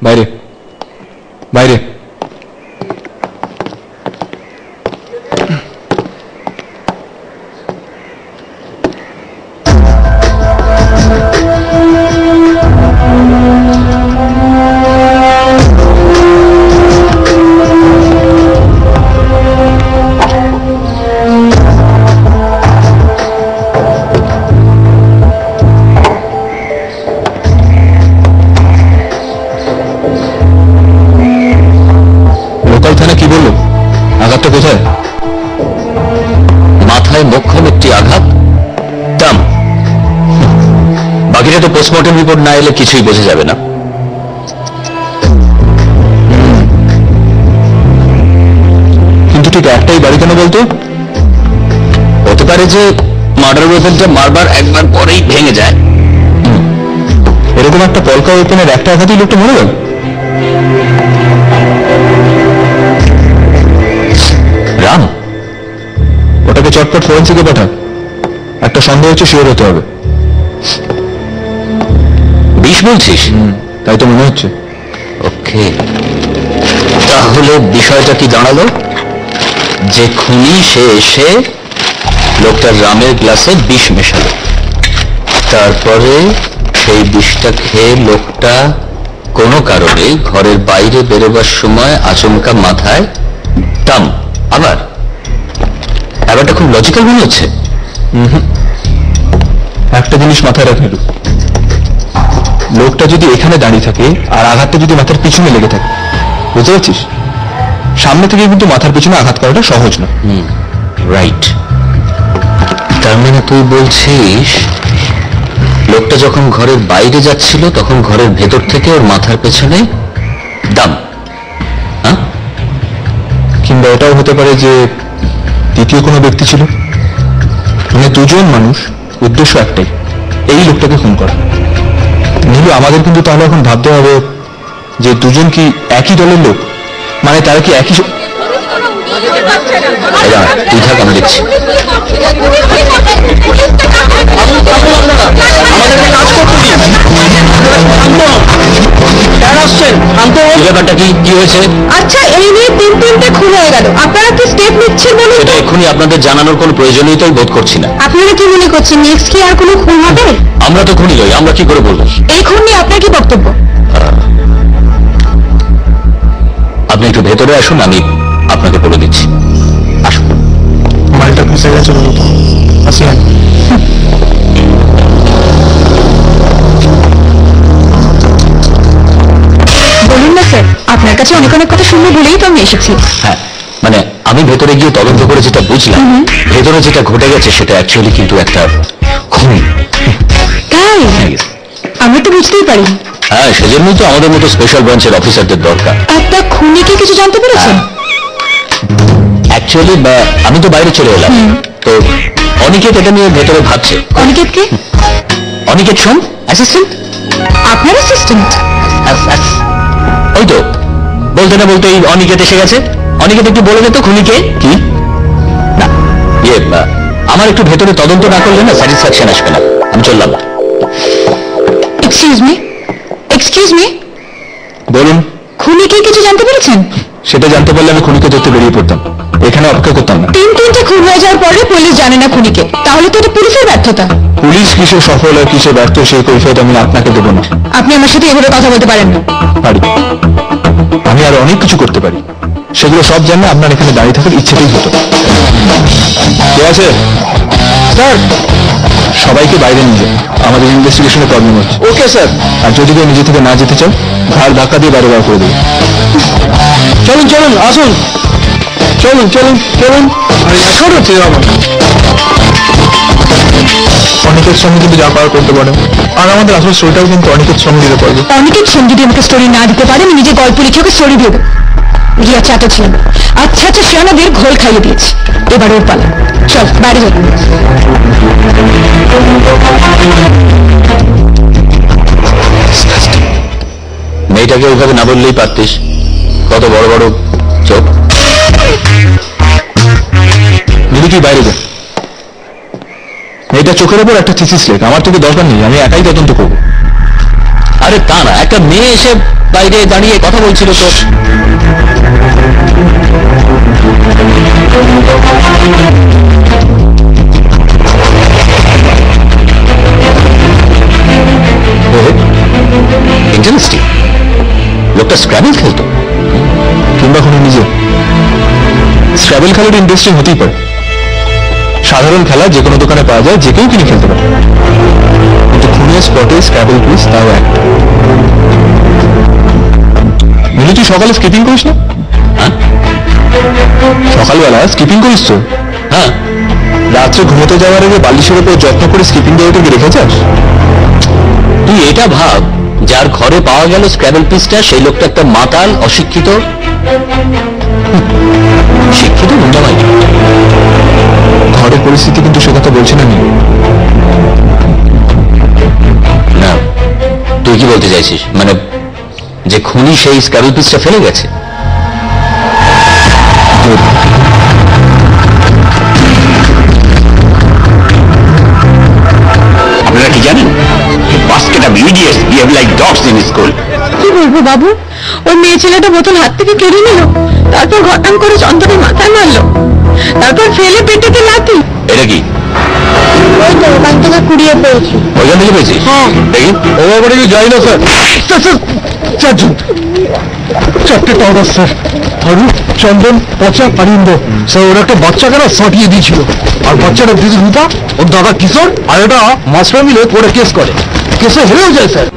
বাইরে বাইরে। আঘাতটা কোথায়? মাথায় মোক্ষম একটি আঘাত, দাম। বাকিটা তো পোস্টমর্টম রিপোর্ট না এলে কিছুই বোঝা যাবে না। কিন্তু ঠিক একটাই বাড়ি কেন বলতো? হতে পারে যে মার্ডার ওয়েপনটা মারবার একবার পরেই ভেঙে যায়। এরকম একটা পলকা ওয়েপনের একটা আঘাতেই লোকটা মরে গেল। রাম, ওটাকে চটপট ফরেন্সিকে পাঠা। একটা সন্দেহ হচ্ছে, শিওর হতে হবে। বিষ বলছিস? তাই তো মনে হচ্ছে। ওকে, তাহলে বিষয়টা কি দাঁড়ালো? যে খুনি সে এসে লোকটার রামের গ্লাসে বিষ মেশালো, তারপরে সেই বিষটা খেয়ে লোকটা কোনো কারণে ঘরের বাইরে বেরোবার সময় আচমকা মাথায় টাম। আবার ব্যাপারটা খুব লজিক্যাল মনে হচ্ছে। একটা জিনিস মাথায় রাখ, লোকটা যদি এখানে দাঁড়িয়ে থাকে আর আঘাতটা যদি মাথার পিছনে লেগে থাকে, বুঝতে পারছিস? সামনে থেকে কিন্তু মাথার পিছনে আঘাত করাটা সহজ না। রাইট। তার মানে তুই বলছিস লোকটা যখন ঘরের বাইরে যাচ্ছিল তখন ঘরের ভেতর থেকে ওর মাথার পেছনে দাম। কিংবা এটাও হতে পারে যে দ্বিতীয় কোনো ব্যক্তি ছিল, মানে দুজন মানুষ, উদ্দেশ্য একটাই, এই লোকটাকে খুন করা। নীলু, আমাদের কিন্তু তাহলে এখন ভাবতে হবে যে দুজন কি একই দলের লোক, মানে তারা কি একই। তুই থাক, আমি দেখছি। ব্যাপারটা কি হয়েছে? আচ্ছা, এই নিয়ে তিনটে খুন হয়ে গেল, আপনারা কি স্টেপ নিচ্ছেন বলুন? সেটা এক্ষুনি আপনাদের জানানোর কোনো প্রয়োজনীয়তাই বোধ করছি না। আপনারা কি মনে করছেন নেক্সট কি আর কোনো খুন হবে? আমরা তো খুনি নই, আমরা কি করে বলবো? এই খুন নিয়ে আপনার কি বক্তব্য? আপনি একটু ভেতরে আসুন, আমি আপনাকে বলে দিচ্ছি। আসুন। মালটা ফেসে গেছে বলুন তো। আসলেন বলুন না স্যার, আপনার কাছে অনেক অনেক কথা শুনবো বলেই তো আমি এসেছি। হ্যাঁ, মানে আমি ভেতরে গিয়ে তদন্ত করে যেটা বুঝলাম, ভেতরে যেটা ঘটে গেছে সেটা অ্যাকচুয়ালি কিন্তু একটা খুন। তাই? আমি তো বুঝতেই পারি। হ্যাঁ, সেজন্যই তো আমাদের মতো স্পেশাল ব্রাঞ্চের অফিসারদের দরকার। একটা খুনি কি কিছু জানতে পেরেছেন? অ্যাকচুয়ালি আমি তো বাইরে চলে এলাম, তো অনিকেত এটা নিয়ে ভেতরে ভাবছে। অনিকেত কে? অনিকেত শোন, অ্যাসিস্ট্যান্ট। আপনার অ্যাসিস্ট্যান্ট? ওই তো বলতে না বলতে এই অনিকেত এসে গেছে। অনিকেত একটু বলে দে তো খুনিকে কি না। আমার একটু ভেতরে তদন্ত না করলে না স্যাটিসফ্যাকশন আসবে না। আমি চললাম। Excuse me, excuse me. বলুন। খুনিকে কিছু জানতে পেরেছেন? সেটা জানতে পারলে আমি খুনিকে ধরতে বেরিয়ে পড়তাম, এখানে অপেক্ষা করতাম না। তিনটে খুন হয়ে যাওয়ার পরে পুলিশ জানে না খুনিকে, তাহলে তো এটা পুলিশের ব্যর্থতা। পুলিশ কিসে সফল আর কিসে ব্যর্থ সেই কৈফিয়ত আমি আপনাকে দেবো না। আপনি আমার সাথে এভাবে কথা বলতে পারেন না। পারি, আমি আরো অনেক কিছু করতে পারি, সেগুলো সব জানলে আপনার এখানে দাঁড়িয়ে থাকার ইচ্ছেতেই হতো। কে আছে স্যার? সবাইকে বাইরে নিয়ে যান, আমাদের ইনভেস্টিগেশনে প্রবলেম হচ্ছে। Okay sir. আর যদি কেউ নিজে থেকে না যেতে চান, ঘাড় ধাক্কা দিয়ে বাইরে বার করে দেবে। চলুন চলুন, আসুন, চলুন চলুন চলুন। অনেকের সঙ্গে কিন্তু যা পাওয়ার করতে পারে, আর আমাদের আসল স্টোরিটাও কিন্তু অনেকের সঙ্গে দিতে পারবে। অনেকের সঙ্গে যদি আমাকে স্টোরি না দিতে পারে, আমি নিজে গল্প লিখে ওকে স্টোরি দিয়ে দেবো। রিয়া চাটা ছিল, আচ্ছা আচ্ছা শিয়ানাদের ঘোল খাইয়ে দিয়েছি, এবার ওর পালা। চল বাইরে যাবো। মেয়েটাকে ওইভাবে না বললেই পারতিস, কত বড় বড় চোখ। দিদি কি বাইরে যা, মেয়েটা চোখের উপর একটা থিসিস লেখ, আমার তোকে দরকার নেই, আমি একাই তদন্ত করবো। আরে তা না, একটা মেয়ে এসে বাইরে দাঁড়িয়ে কথা বলছিল তো। ইন্টারেস্টিং, লোকটা স্ক্র্যাবল খেলতো, কিংবা কোনো নিজে। স্ক্র্যাবল খেলাটা ইন্টারেস্টিং হতেই পারে। সাধারণ খেলা যে কোনো দোকানে পাওয়া যায়, যে কেউ কিনে খেলতে পারে, কিন্তু খুনের স্পটে স্ক্র্যাবল কুইজ তাও এক। মিলি, তুই সকালে স্কিপিং করিস না? হ্যাঁ, সকালবেলা স্কিপিং করিস তো? হ্যাঁ। রাত্রে ঘুমোতে যাওয়ার আগে বালিশের উপর যত্ন করে স্কিপিং দেওয়াটাকে রেখেছিস? তুই এটা ভাব, যার ঘরে পাওয়া গেল স্ক্র্যাবল পিসটা, সেই লোকটা একটা মাতাল, অশিক্ষিত। শিক্ষিত গুন্ডামাই। ঘরের পরিস্থিতি কিন্তু সে কথা বলছি না আমি। না, তুই কি বলতে চাইছিস? মানে যে খুনি সেই স্ক্র্যাবল পিসটা ফেলে গেছে? আপনারা কি জানেন, basket of idiots behave like dogs in school. কি বলবো বাবু, ওই মেয়ে ছেলেটা বোতল হাত থেকে কেড়ে নিল, তারপর ঘটাং করে চন্দনের মাথায় মারলো, তারপর ফেলে পেটেতে লাথি। এটা কি? ওই তো ওখান থেকে কুড়িয়ে পেয়েছি। ওইখান থেকে পেয়েছিস? হ্যাঁ। দেখি। ও ব্যাপারে কি যাই না স্যার। চারজন, চারটে পাউডার স্যার। হারু, চন্দন, পচা, আনন্দ। স্যার ওরা একটা বাচ্চাকে না সাটিয়ে দিয়েছিল, আর বাচ্চাটা দিদি রূপা, ওর দাদা কিশোর, আর এটা মাস্টার মিলে পরে কেস করে, কেসে হেরেও যায় স্যার।